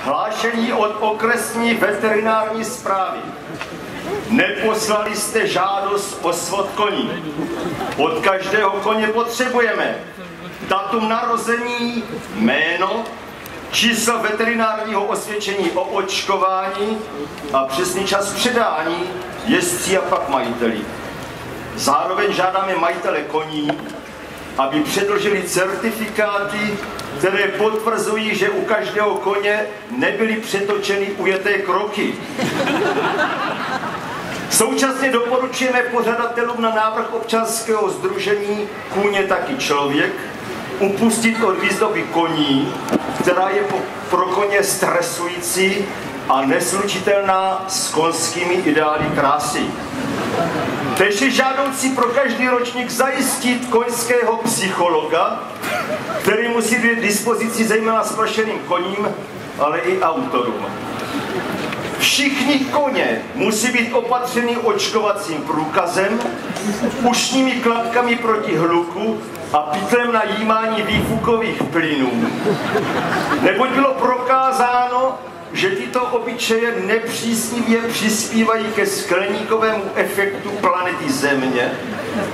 Hlášení od okresní veterinární správy. Neposlali jste žádost o svod koní. Od každého koně potřebujeme datum narození, jméno, číslo veterinárního osvědčení o očkování a přesný čas předání jezdci a pak majiteli. Zároveň žádáme majitele koní, aby předložili certifikáty, které potvrzují, že u každého koně nebyly přetočeny ujeté kroky. Současně doporučujeme pořadatelům na návrh občanského sdružení Kůň je taky člověk upustit od výzdoby koní, která je pro koně stresující a neslučitelná s koňskými ideály krásy. Tež je žádoucí pro každý ročník zajistit koňského psychologa, který musí být k dispozici zejména splašeným koním, ale i autorům. Všichni koně musí být opatřeny očkovacím průkazem, ušními klapkami proti hluku a pytlem na jímání výfukových plynů. Neboť bylo prokázáno, že tyto obyčeje nepříznivě přispívají ke skleníkovému efektu planety Země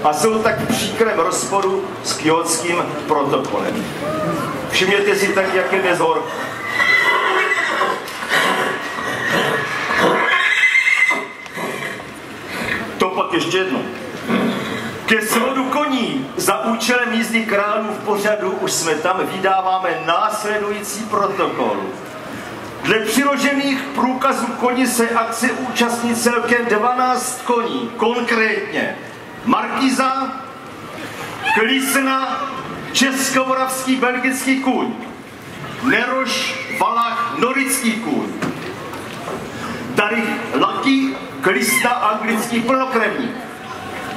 a jsou tak v příkrém rozporu s Kjótským protokolem. Všimněte si tak, jak je dnes horko. To pak ještě jedno. Ke svodu koní za účelem jízdy králů v pořadu už jsme tam vydáváme následující protokol. Dle přiložených průkazů koní se akce účastní celkem 12 koní, konkrétně Markíza, Klisna, Českomoravský belgický kůň, Neroš, Valach, Norický kůň, Darich, Lucky, Klista, anglický plnokrevník.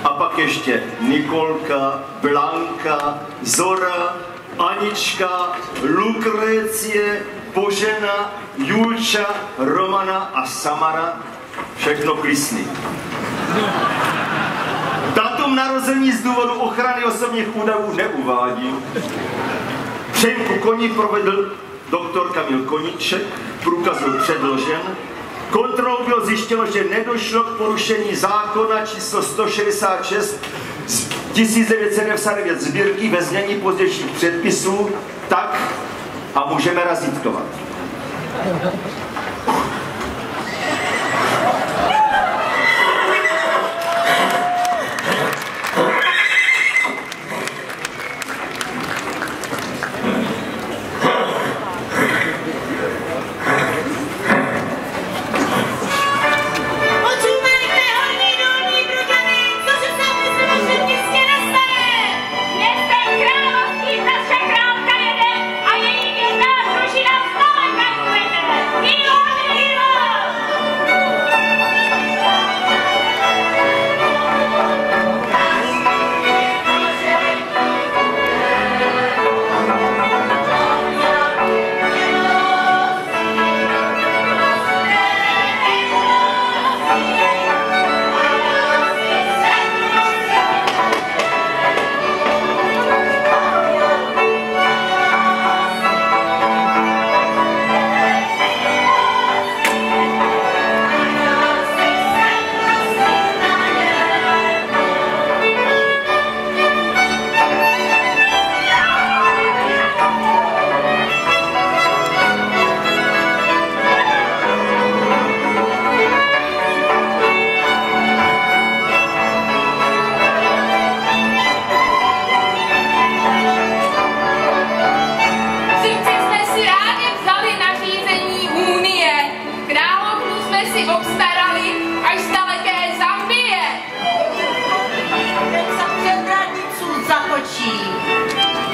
A pak ještě Nikolka, Blanka, Zora, Anička, Lukrécie, Božena, Julča, Romana a Samara, všechno Klisny. Datum narození z důvodu ochrany osobních údajů neuvádím. Přejmku koní provedl doktor Kamil Koníček, průkaz byl předložen. Kontrolou bylo zjištěno, že nedošlo k porušení zákona číslo 166 z 1999 sbírky ve znění pozdějších předpisů, tak a můžeme razítkovat.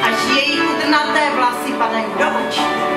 Až její hudnaté vlasy padají do očí.